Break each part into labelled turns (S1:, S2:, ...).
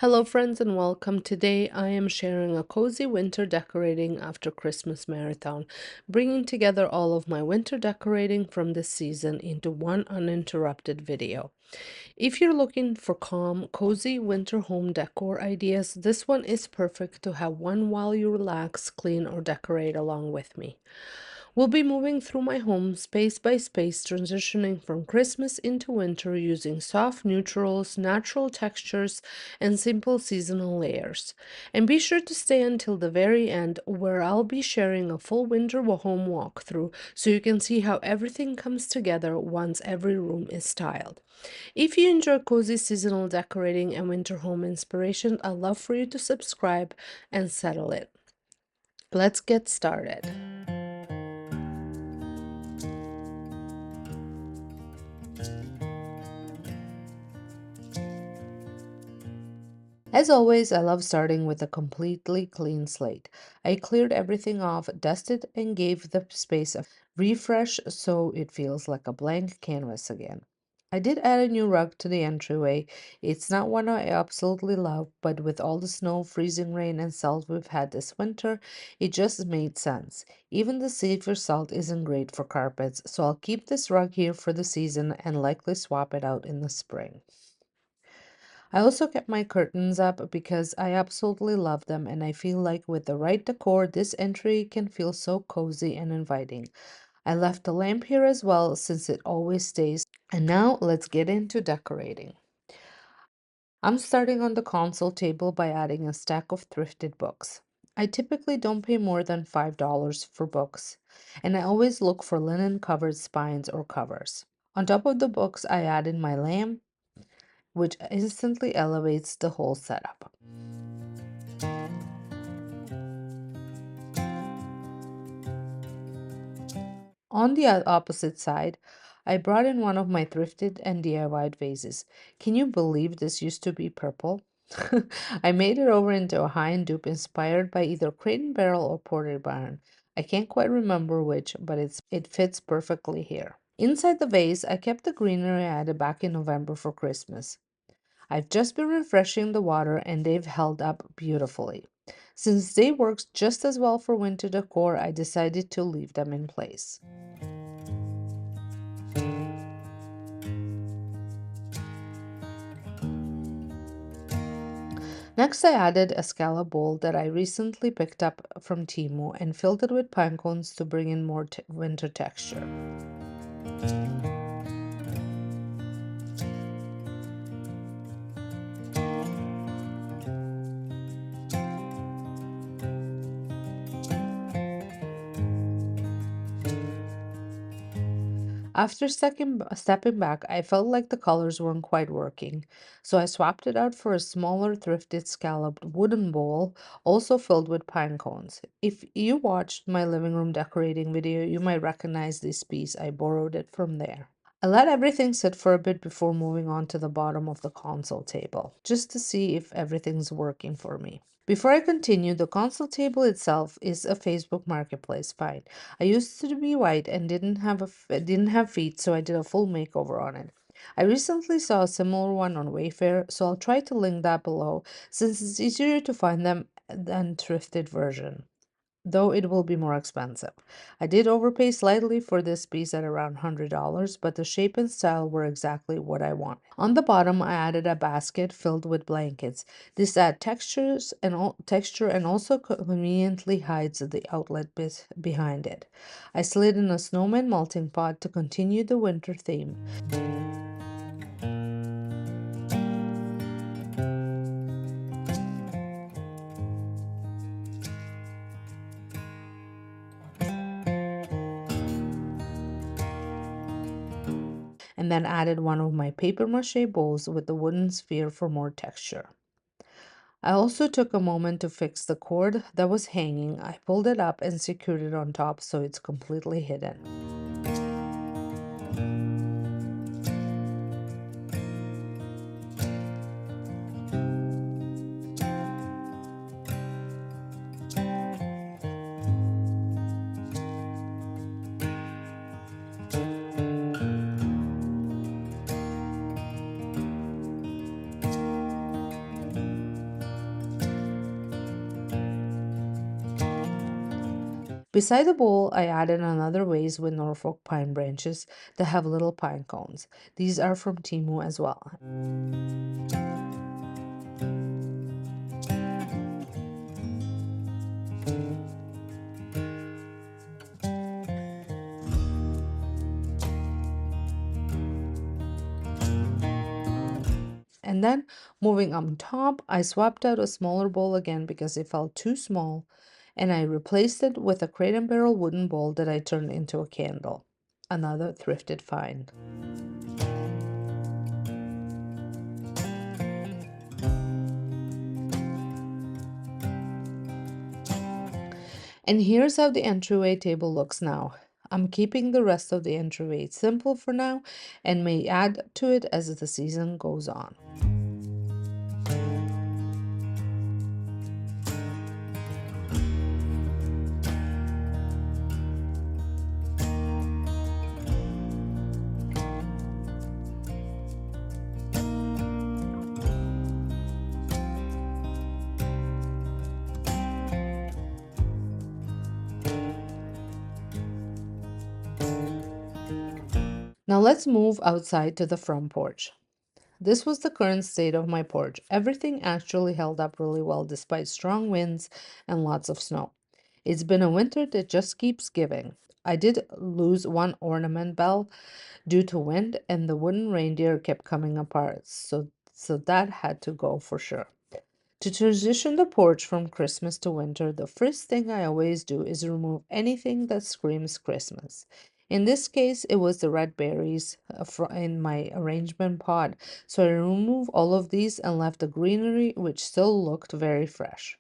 S1: Hello friends and welcome. Today I am sharing a cozy winter decorating after Christmas marathon, bringing together all of my winter decorating from this season into one uninterrupted video. If you're looking for calm, cozy winter home decor ideas, this one is perfect to have one while you relax, clean, or decorate along with me. We'll be moving through my home space by space, transitioning from Christmas into winter using soft neutrals, natural textures, and simple seasonal layers. And be sure to stay until the very end, where I'll be sharing a full winter home walkthrough so you can see how everything comes together once every room is styled. If you enjoy cozy seasonal decorating and winter home inspiration, I'd love for you to subscribe and settle it. Let's get started. As always, I love starting with a completely clean slate. I cleared everything off, dusted, and gave the space a refresh so it feels like a blank canvas again. I did add a new rug to the entryway. It's not one I absolutely love, but with all the snow, freezing rain, and salt we've had this winter, it just made sense. Even the safer salt isn't great for carpets, so I'll keep this rug here for the season and likely swap it out in the spring. I also kept my curtains up because I absolutely love them, and I feel like with the right decor, this entry can feel so cozy and inviting. I left the lamp here as well since it always stays. And now let's get into decorating. I'm starting on the console table by adding a stack of thrifted books. I typically don't pay more than $5 for books, and I always look for linen covered spines or covers. On top of the books, I added my lamp, which instantly elevates the whole setup. On the opposite side, I brought in one of my thrifted and DIYed vases. Can you believe this used to be purple? I made it over into a high-end dupe inspired by either Crate and Barrel or Porter Barn. I can't quite remember which, but it fits perfectly here. Inside the vase, I kept the greenery I added back in November for Christmas. I've just been refreshing the water and they've held up beautifully. Since they work just as well for winter decor, I decided to leave them in place. Next, I added a scallop bowl that I recently picked up from Temu and filled it with pine cones to bring in more winter texture. After stepping back, I felt like the colors weren't quite working, so I swapped it out for a smaller thrifted scalloped wooden bowl, also filled with pine cones. If you watched my living room decorating video, you might recognize this piece. I borrowed it from there. I let everything sit for a bit before moving on to the bottom of the console table, just to see if everything's working for me. Before I continue, the console table itself is a Facebook Marketplace find. I used it to be white and didn't have feet, so I did a full makeover on it. I recently saw a similar one on Wayfair, so I'll try to link that below since it's easier to find them than thrifted version, though it will be more expensive. I did overpay slightly for this piece at around $100, but the shape and style were exactly what I wanted. On the bottom, I added a basket filled with blankets. This adds texture and also conveniently hides the outlet bit behind it. I slid in a snowman melting pot to continue the winter theme. And then added one of my paper mache bowls with the wooden sphere for more texture. I also took a moment to fix the cord that was hanging. I pulled it up and secured it on top so it's completely hidden. Beside the bowl, I added another vase with Norfolk pine branches that have little pine cones. These are from Timu as well. And then moving on top, I swapped out a smaller bowl again because it felt too small, and I replaced it with a crate and barrel wooden bowl that I turned into a candle. Another thrifted find. And here's how the entryway table looks now. I'm keeping the rest of the entryway simple for now and may add to it as the season goes on. Now let's move outside to the front porch. This was the current state of my porch. Everything actually held up really well despite strong winds and lots of snow. It's been a winter that just keeps giving. I did lose one ornament bell due to wind, and the wooden reindeer kept coming apart, so that had to go for sure. To transition the porch from Christmas to winter, the first thing I always do is remove anything that screams Christmas. In this case, it was the red berries in my arrangement pot, so I removed all of these and left the greenery, which still looked very fresh.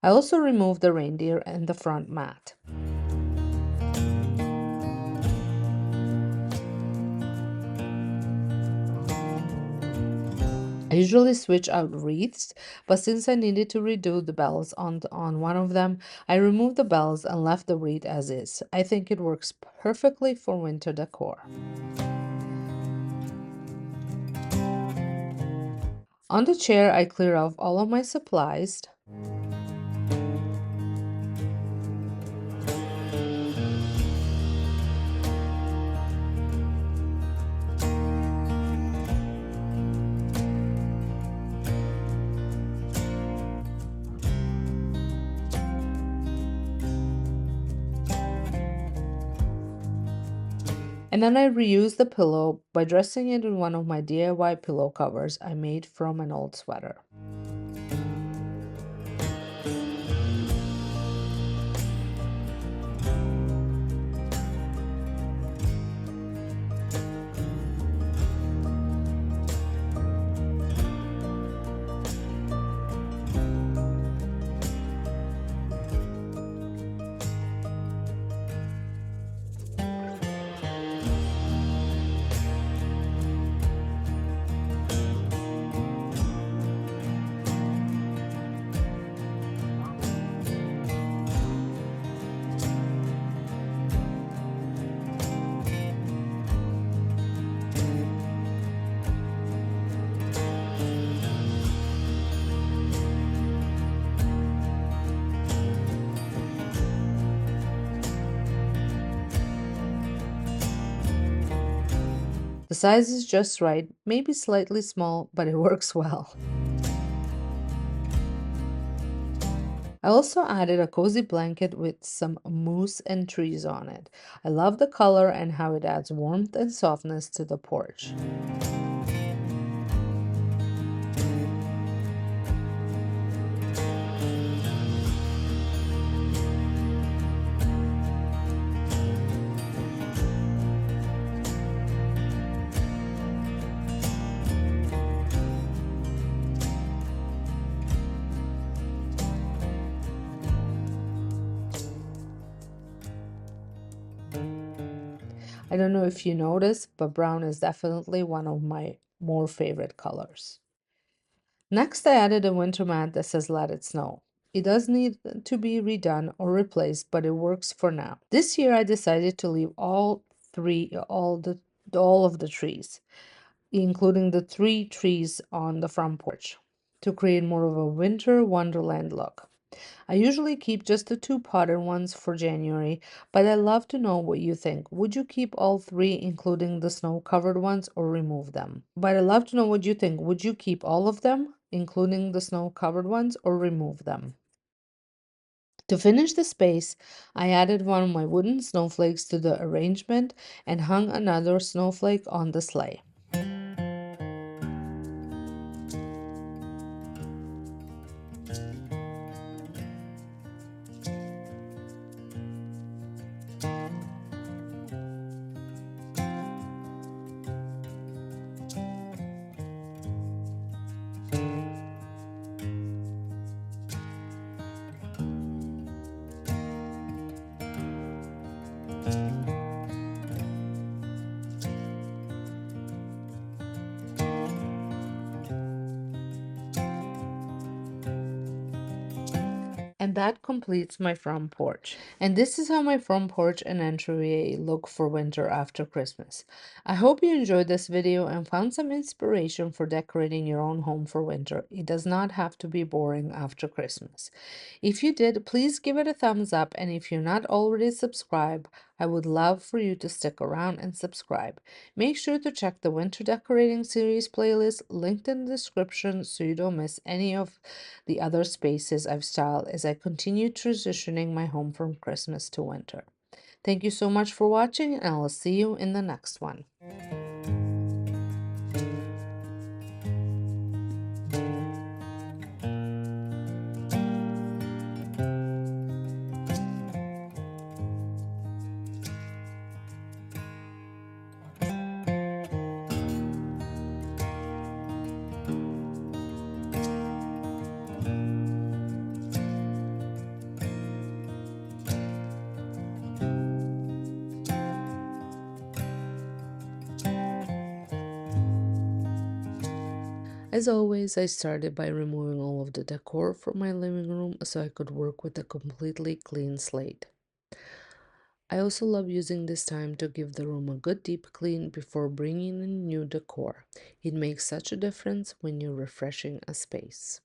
S1: I also removed the reindeer and the front mat. I usually switch out wreaths, but since I needed to redo the bells on one of them, I removed the bells and left the wreath as is. I think it works perfectly for winter decor. On the chair, I cleared off all of my supplies. And then I reused the pillow by dressing it in one of my DIY pillow covers I made from an old sweater. The size is just right, maybe slightly small, but it works well. I also added a cozy blanket with some moose and trees on it. I love the color and how it adds warmth and softness to the porch. I don't know if you noticed, but brown is definitely one of my more favorite colors. Next, I added a winter mat that says Let It Snow. It does need to be redone or replaced, but it works for now. This year, I decided to leave all all of the trees, including the three trees on the front porch, to create more of a winter wonderland look. I usually keep just the two potted ones for January, but I'd love to know what you think. Would you keep all three, including the snow-covered ones, or remove them? But I'd love to know what you think. Would you keep all of them, including the snow-covered ones, or remove them? To finish the space, I added one of my wooden snowflakes to the arrangement and hung another snowflake on the sleigh. And that completes my front porch. And this is how my front porch and entryway look for winter after Christmas. I hope you enjoyed this video and found some inspiration for decorating your own home for winter. It does not have to be boring after Christmas. If you did, please give it a thumbs up, and if you're not already subscribed, I would love for you to stick around and subscribe. Make sure to check the winter decorating series playlist linked in the description so you don't miss any of the other spaces I've styled as I continue transitioning my home from Christmas to winter. Thank you so much for watching, and I'll see you in the next one. As always, I started by removing all of the decor from my living room so I could work with a completely clean slate. I also love using this time to give the room a good deep clean before bringing in new decor. It makes such a difference when you're refreshing a space.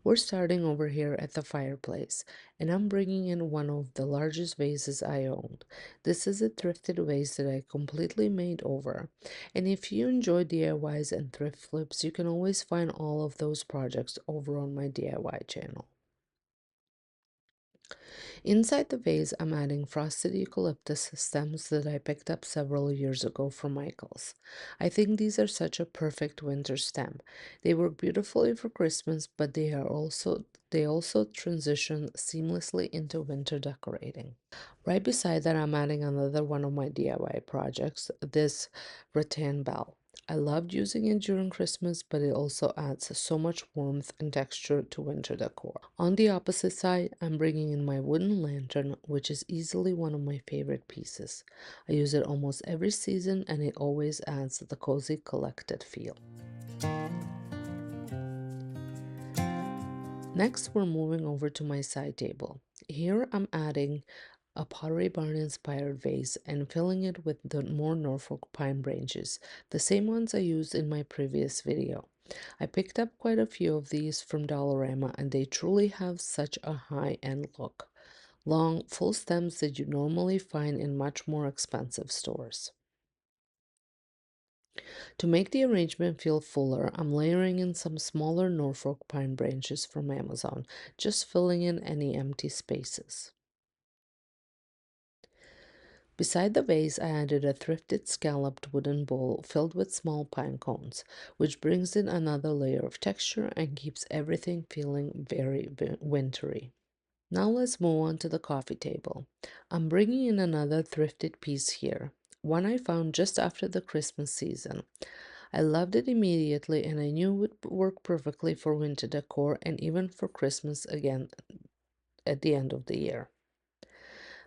S1: We're starting over here at the fireplace, and I'm bringing in one of the largest vases I owned. This is a thrifted vase that I completely made over. And if you enjoy DIYs and thrift flips, you can always find all of those projects over on my DIY channel. Inside the vase, I'm adding frosted eucalyptus stems that I picked up several years ago from Michael's. I think these are such a perfect winter stem. They work beautifully for Christmas, but they also transition seamlessly into winter decorating. Right beside that, I'm adding another one of my DIY projects, this rattan bell. I loved using it during Christmas, but it also adds so much warmth and texture to winter decor. On the opposite side, I'm bringing in my wooden lantern, which is easily one of my favorite pieces. I use it almost every season, and it always adds the cozy, collected feel. Next, we're moving over to my side table. Here, I'm adding a Pottery Barn inspired vase and filling it with the more Norfolk pine branches, the same ones I used in my previous video. I picked up quite a few of these from Dollarama, and they truly have such a high-end look. Long, full stems that you normally find in much more expensive stores. To make the arrangement feel fuller, I'm layering in some smaller Norfolk pine branches from Amazon, just filling in any empty spaces. Beside the vase, I added a thrifted scalloped wooden bowl filled with small pine cones, which brings in another layer of texture and keeps everything feeling very wintry. Now let's move on to the coffee table. I'm bringing in another thrifted piece here, one I found just after the Christmas season. I loved it immediately, and I knew it would work perfectly for winter decor and even for Christmas again at the end of the year.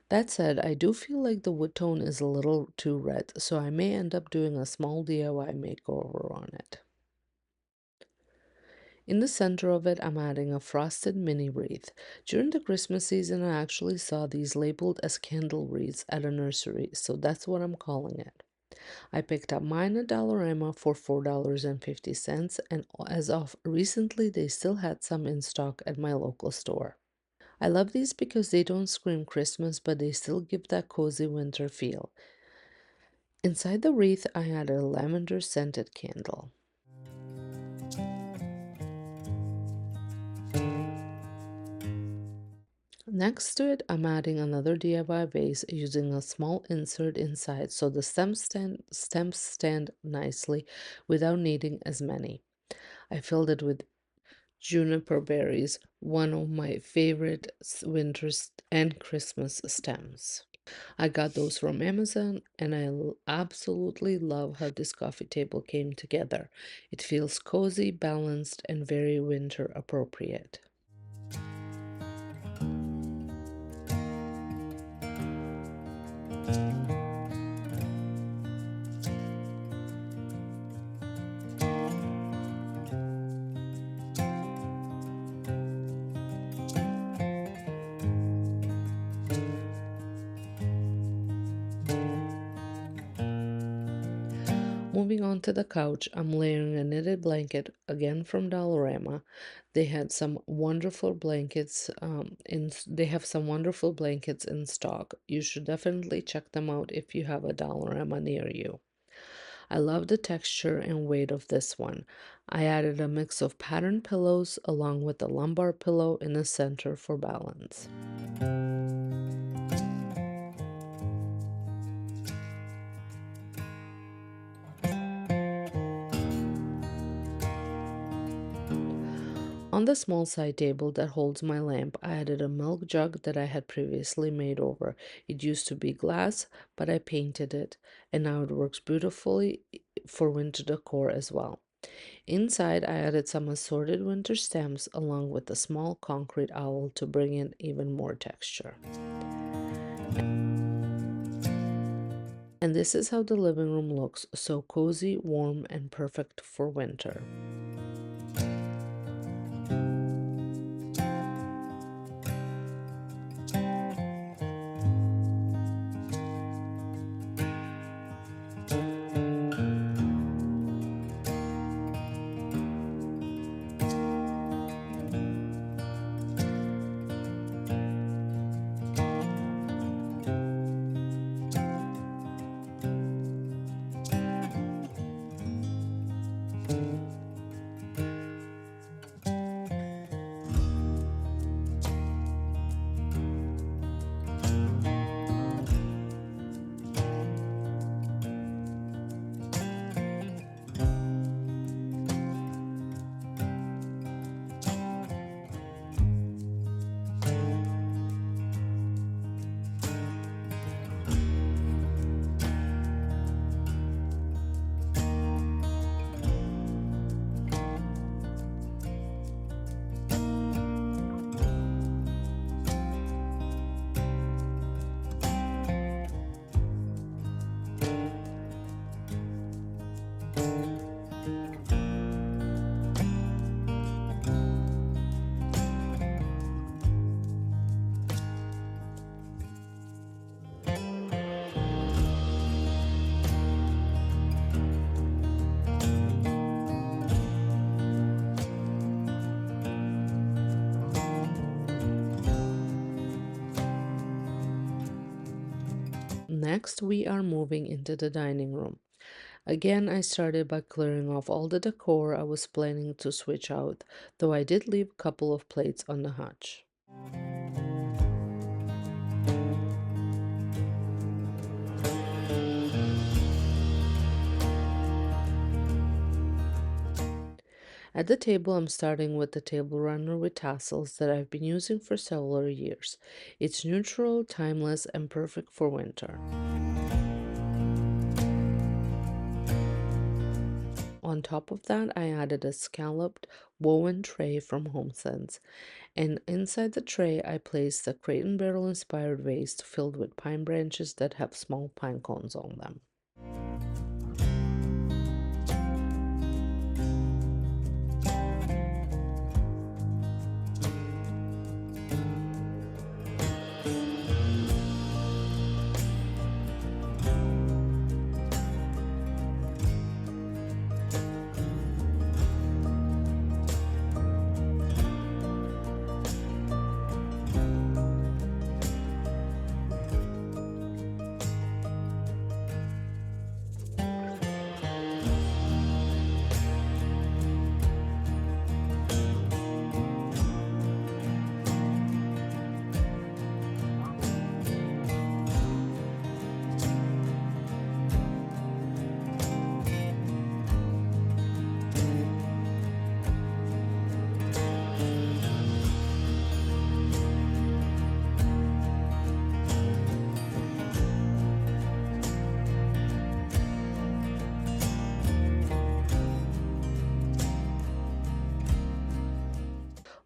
S1: That said, I do feel like the wood tone is a little too red, so I may end up doing a small DIY makeover on it. In the center of it, I'm adding a frosted mini wreath. During the Christmas season, I actually saw these labeled as candle wreaths at a nursery, so that's what I'm calling it. I picked up mine at Dollarama for $4.50, and as of recently, they still had some in stock at my local store. I love these because they don't scream Christmas, but they still give that cozy winter feel. Inside the wreath, I added a lavender scented candle. Next to it, I'm adding another DIY vase using a small insert inside so the stems stand nicely without needing as many. I filled it with juniper berries, one of my favorite winter and Christmas stems. I got those from Amazon and absolutely love how this coffee table came together. It feels cozy, balanced, and very winter appropriate. Moving on to the couch, I'm layering a knitted blanket again from Dollarama. They have some wonderful blankets in stock. You should definitely check them out if you have a Dollarama near you. I love the texture and weight of this one. I added a mix of patterned pillows along with a lumbar pillow in the center for balance. On the small side table that holds my lamp, I added a milk jug that I had previously made over. It used to be glass, but I painted it, and now it works beautifully for winter decor as well. Inside, I added some assorted winter stems along with a small concrete owl to bring in even more texture. And this is how the living room looks, so cozy, warm, and perfect for winter. Next, we are moving into the dining room. Again, I started by clearing off all the decor I was planning to switch out, though I did leave a couple of plates on the hutch. At the table, I'm starting with the table runner with tassels that I've been using for several years. It's neutral, timeless, and perfect for winter. On top of that, I added a scalloped woven tray from HomeSense, and inside the tray, I placed a crate and barrel inspired vase filled with pine branches that have small pine cones on them.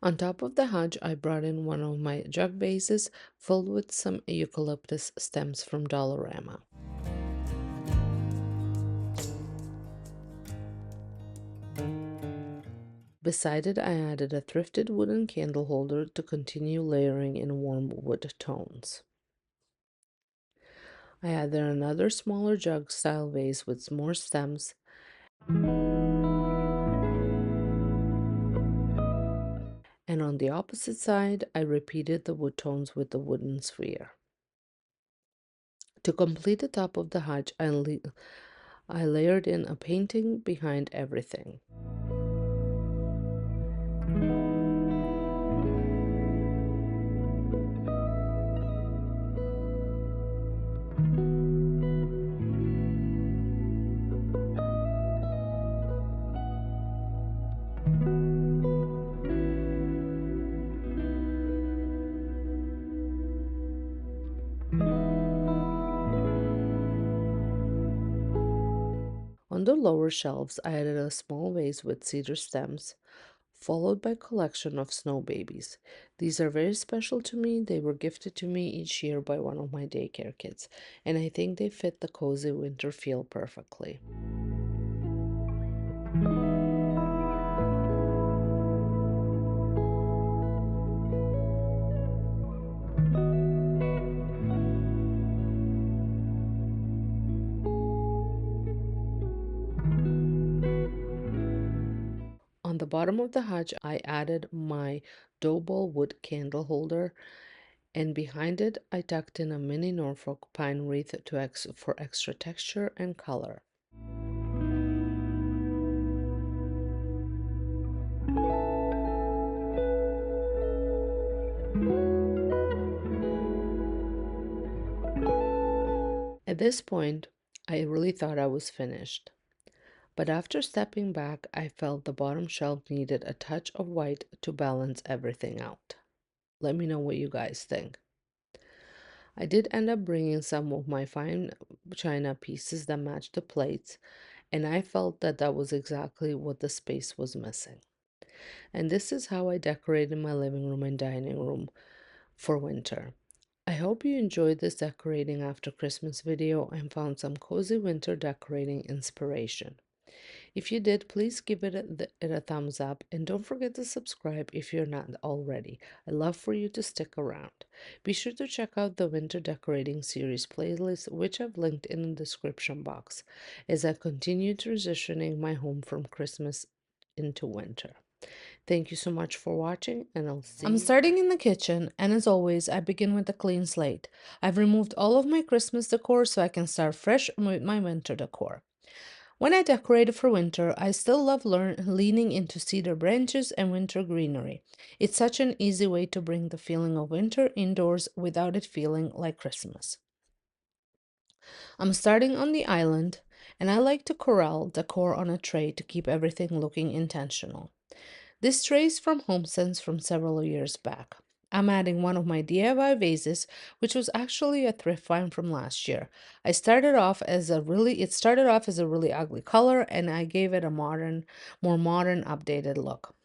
S1: On top of the hutch, I brought in one of my jug vases filled with some eucalyptus stems from Dollarama. Beside it, I added a thrifted wooden candle holder to continue layering in warm wood tones. I added another smaller jug style vase with more stems, and on the opposite side, I repeated the wood tones with the wooden sphere. To complete the top of the hutch, I layered in a painting behind everything. On the lower shelves, I added a small vase with cedar stems, followed by a collection of snow babies. These are very special to me. They were gifted to me each year by one of my daycare kids, and I think they fit the cozy winter feel perfectly. On the bottom of the hutch, I added my dough ball wood candle holder, and behind it, I tucked in a mini Norfolk pine wreath for extra texture and color. At this point, I really thought I was finished. But after stepping back, I felt the bottom shelf needed a touch of white to balance everything out. Let me know what you guys think. I did end up bringing some of my fine china pieces that matched the plates, and I felt that that was exactly what the space was missing. And this is how I decorated my living room and dining room for winter. I hope you enjoyed this decorating after Christmas video and found some cozy winter decorating inspiration. If you did, please give it a thumbs up and don't forget to subscribe if you're not already. I love for you to stick around. Be sure to check out the winter decorating series playlist, which I've linked in the description box, as I continue transitioning my home from Christmas into winter. Thank you so much for watching, and I'll see you. I'm starting in the kitchen, and as always, I begin with a clean slate. I've removed all of my Christmas decor so I can start fresh with my winter decor. When I decorated for winter, I still love leaning into cedar branches and winter greenery. It's such an easy way to bring the feeling of winter indoors without it feeling like Christmas. I'm starting on the island, and I like to corral decor on a tray to keep everything looking intentional. This tray is from HomeSense from several years back. I'm adding one of my DIY vases, which was actually a thrift find from last year. It started off as a really ugly color, and I gave it a more modern, updated look.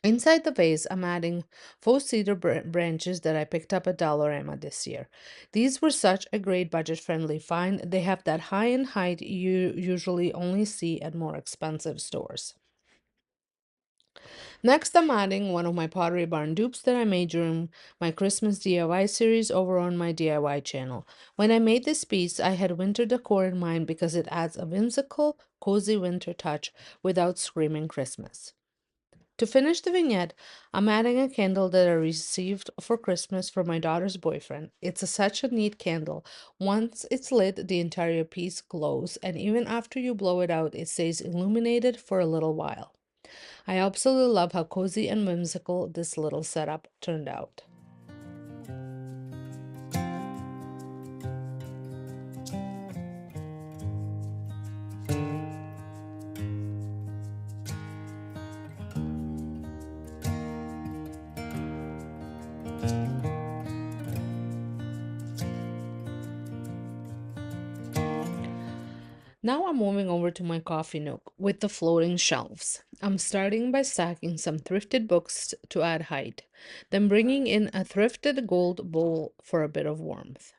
S1: Inside the vase, I'm adding faux cedar branches that I picked up at Dollarama this year. These were such a great budget-friendly find. They have that high-end height you usually only see at more expensive stores. Next, I'm adding one of my Pottery Barn dupes that I made during my Christmas DIY series over on my DIY channel. When I made this piece, I had winter decor in mind because it adds a whimsical, cozy winter touch without screaming Christmas. To finish the vignette, I'm adding a candle that I received for Christmas from my daughter's boyfriend. Such a neat candle. Once it's lit, the entire piece glows, and even after you blow it out, it stays illuminated for a little while. I absolutely love how cozy and whimsical this little setup turned out. Now I'm moving over to my coffee nook with the floating shelves. I'm starting by stacking some thrifted books to add height, then bringing in a thrifted gold bowl for a bit of warmth.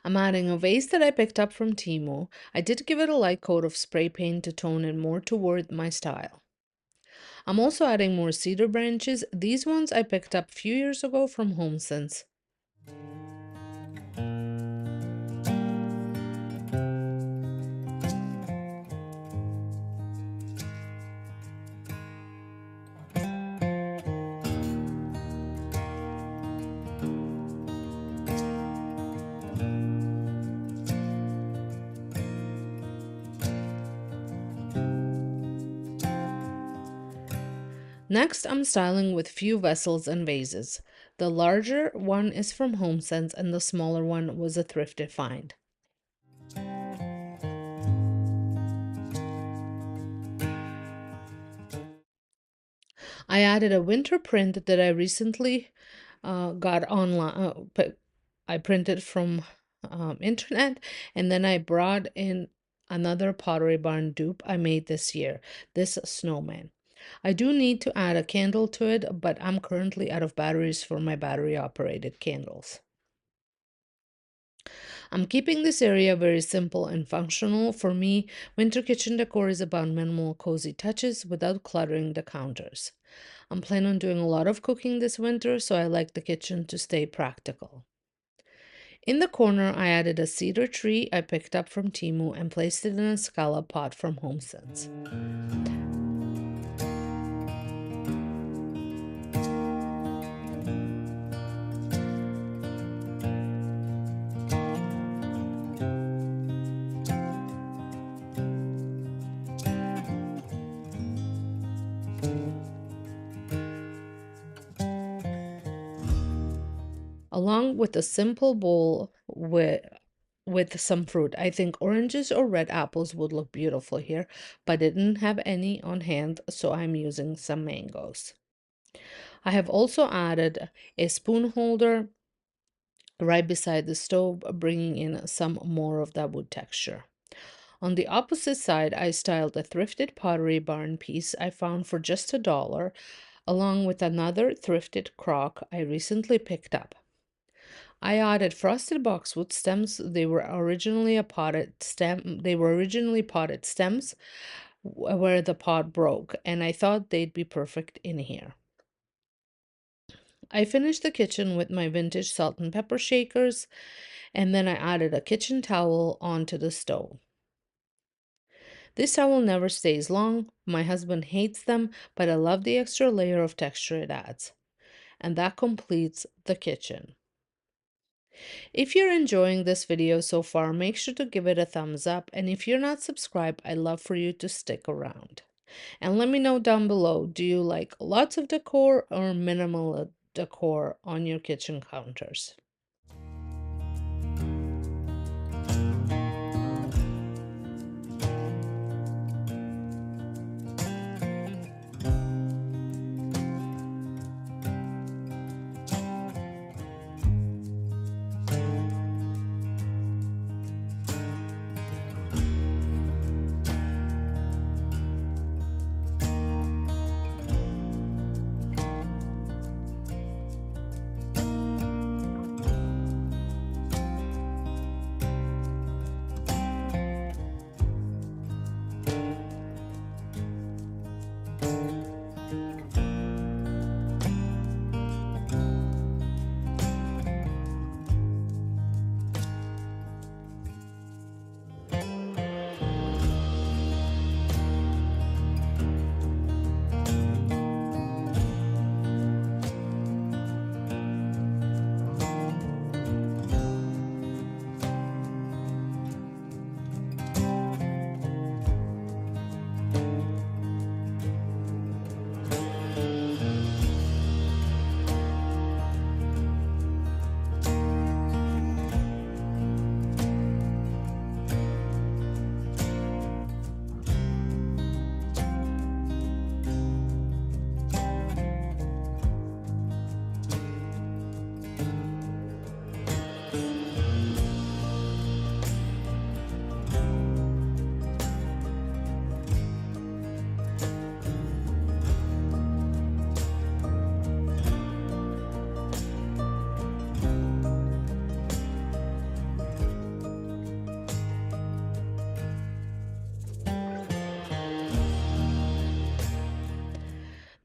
S1: I'm adding a vase that I picked up from Timo. I did give it a light coat of spray paint to tone it more toward my style. I'm also adding more cedar branches. These ones I picked up a few years ago from HomeSense. Next, I'm styling with few vessels and vases. The larger one is from HomeSense and the smaller one was a thrifted find. I added a winter print that I recently got online. I printed from internet, and then I brought in another Pottery Barn dupe I made this year, this snowman. I do need to add a candle to it, but I'm currently out of batteries for my battery operated candles. I'm keeping this area very simple and functional. For me, winter kitchen decor is about minimal, cozy touches without cluttering the counters. I'm planning on doing a lot of cooking this winter, so I like the kitchen to stay practical. In the corner, I added a cedar tree I picked up from Temu and placed it in a scallop pot from HomeSense. Along with a simple bowl with some fruit. I think oranges or red apples would look beautiful here, but I didn't have any on hand, so I'm using some mangoes. I have also added a spoon holder right beside the stove, bringing in some more of that wood texture. On the opposite side, I styled a thrifted Pottery Barn piece I found for just $1, along with another thrifted crock I recently picked up. I added frosted boxwood stems. They were originally potted stems where the pot broke, and I thought they'd be perfect in here. I finished the kitchen with my vintage salt and pepper shakers, and then I added a kitchen towel onto the stove. This towel never stays long. My husband hates them, but I love the extra layer of texture it adds. And that completes the kitchen. If you're enjoying this video so far, make sure to give it a thumbs up, and if you're not subscribed, I'd love for you to stick around. And let me know down below, do you like lots of decor or minimal decor on your kitchen counters?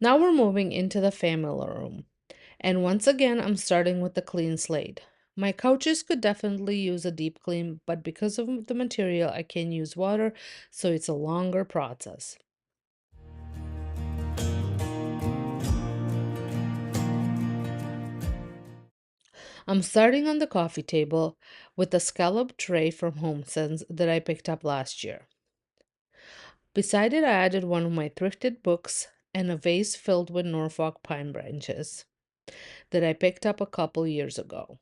S1: Now we're moving into the family room. And once again, I'm starting with the clean slate. My couches could definitely use a deep clean, but because of the material, I can use water, so it's a longer process. I'm starting on the coffee table with a scallop tray from HomeSense that I picked up last year. Beside it, I added one of my thrifted books and a vase filled with Norfolk pine branches that I picked up a couple years ago.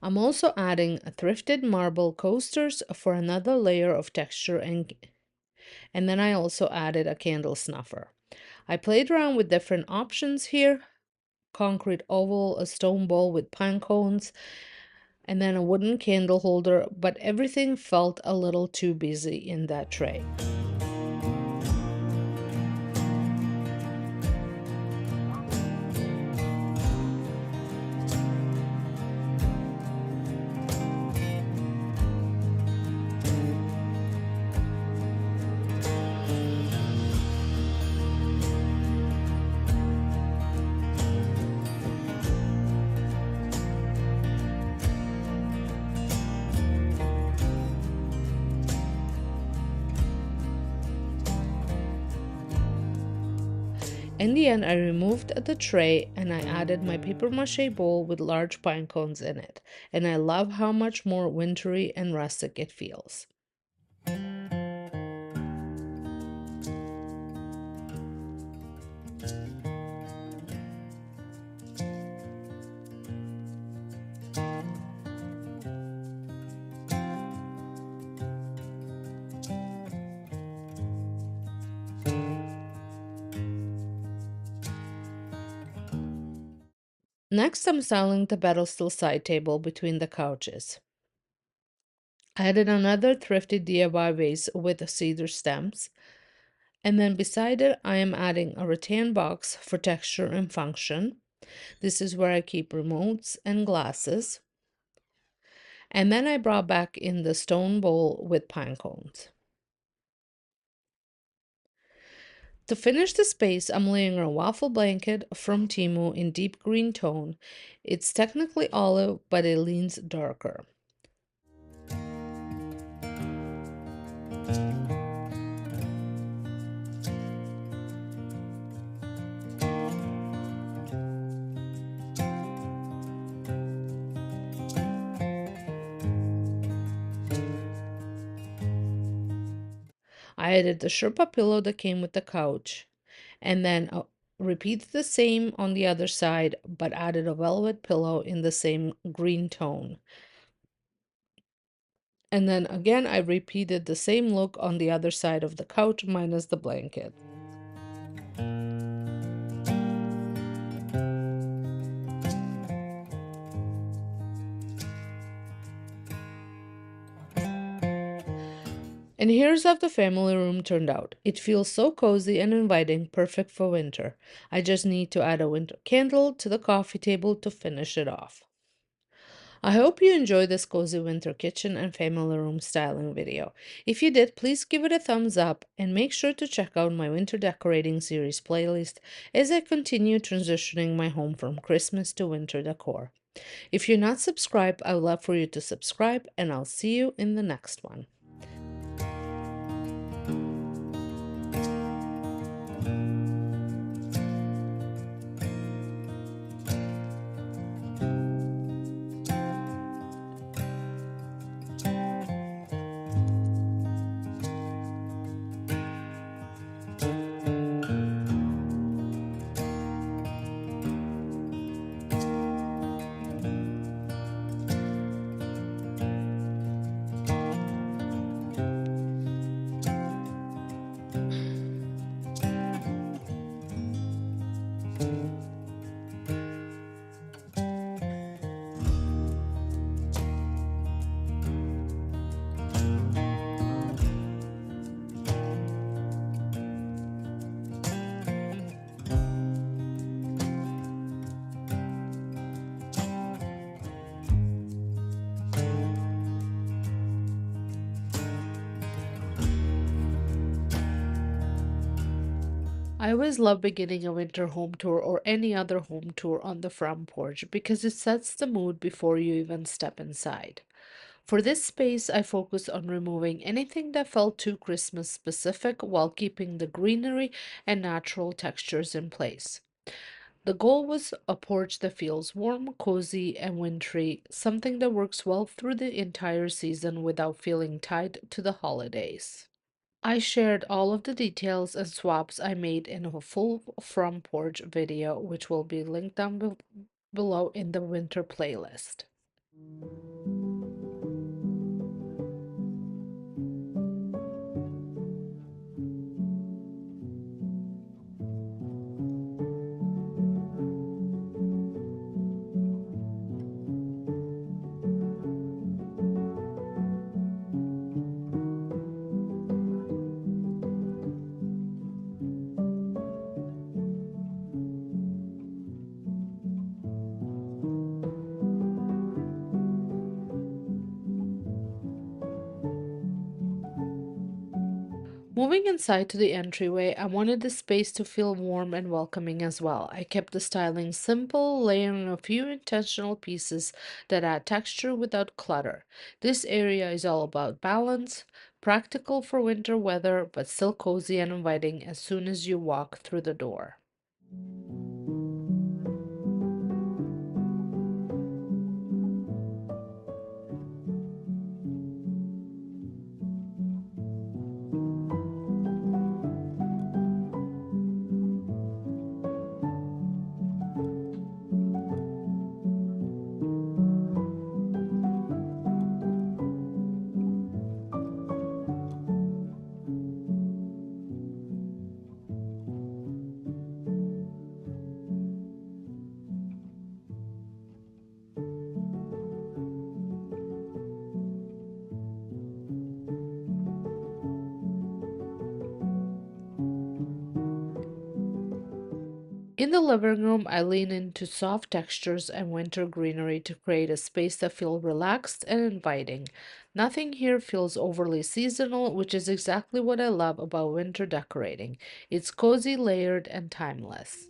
S1: I'm also adding thrifted marble coasters for another layer of texture, and then I also added a candle snuffer. I played around with different options here: concrete oval, a stone bowl with pine cones, and then a wooden candle holder, but everything felt a little too busy in that tray. In the end, I removed the tray and I added my paper mache bowl with large pine cones in it, and I love how much more wintry and rustic it feels. Next, I'm styling the pedestal side table between the couches. I added another thrifty DIY vase with cedar stems, and then beside it, I am adding a rattan box for texture and function. This is where I keep remotes and glasses. And then I brought back in the stone bowl with pine cones. To finish the space, I'm laying a waffle blanket from Temu in deep green tone. It's technically olive, but it leans darker. I added the Sherpa pillow that came with the couch, and then repeated the same on the other side, but added a velvet pillow in the same green tone. And then again, I repeated the same look on the other side of the couch minus the blanket. And here's how the family room turned out. It feels so cozy and inviting, perfect for winter. I just need to add a winter candle to the coffee table to finish it off. I hope you enjoyed this cozy winter kitchen and family room styling video. If you did, please give it a thumbs up and make sure to check out my winter decorating series playlist as I continue transitioning my home from Christmas to winter decor. If you're not subscribed, I would love for you to subscribe, and I'll see you in the next one. I always love beginning a winter home tour or any other home tour on the front porch because it sets the mood before you even step inside. For this space, I focused on removing anything that felt too Christmas specific while keeping the greenery and natural textures in place. The goal was a porch that feels warm, cozy, and wintry, something that works well through the entire season without feeling tied to the holidays. I shared all of the details and swaps I made in a full front porch video, which will be linked down below in the winter playlist. Moving inside to the entryway, I wanted the space to feel warm and welcoming as well. I kept the styling simple, layering a few intentional pieces that add texture without clutter. This area is all about balance, practical for winter weather, but still cozy and inviting as soon as you walk through the door. In the living room, I lean into soft textures and winter greenery to create a space that feels relaxed and inviting. Nothing here feels overly seasonal, which is exactly what I love about winter decorating. It's cozy, layered, and timeless.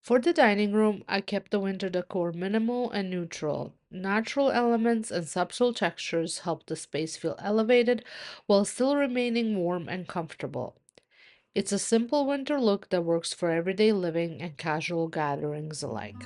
S1: For the dining room, I kept the winter decor minimal and neutral. Natural elements and subtle textures helped the space feel elevated while still remaining warm and comfortable. It's a simple winter look that works for everyday living and casual gatherings alike.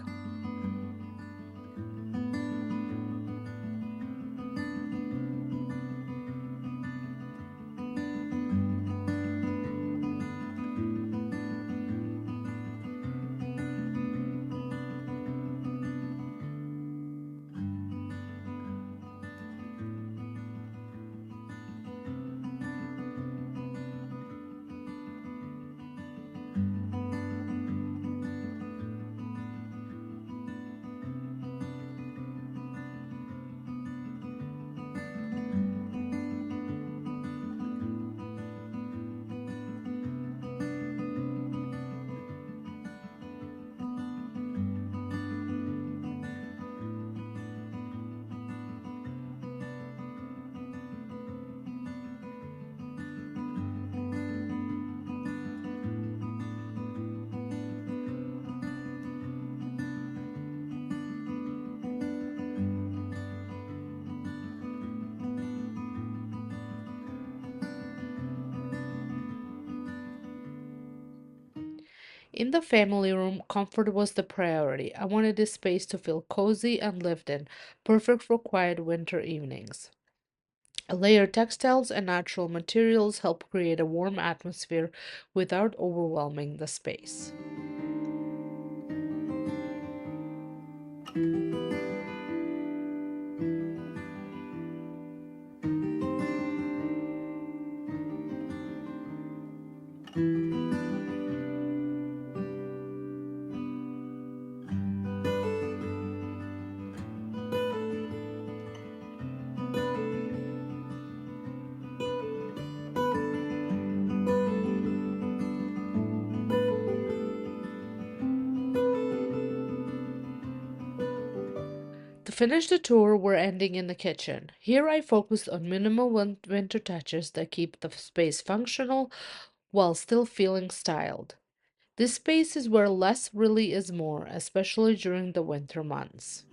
S1: In the family room, comfort was the priority. I wanted this space to feel cozy and lived in, perfect for quiet winter evenings. Layered textiles and natural materials help create a warm atmosphere without overwhelming the space. To finish the tour, we're ending in the kitchen. Here I focused on minimal winter touches that keep the space functional while still feeling styled. This space is where less really is more, especially during the winter months.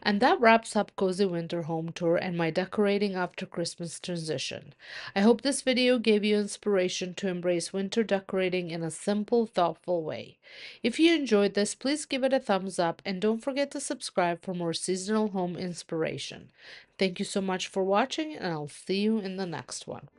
S1: And that wraps up Cozy Winter Home Tour and my decorating after Christmas transition. I hope this video gave you inspiration to embrace winter decorating in a simple, thoughtful way. If you enjoyed this, please give it a thumbs up and don't forget to subscribe for more seasonal home inspiration. Thank you so much for watching, and I'll see you in the next one.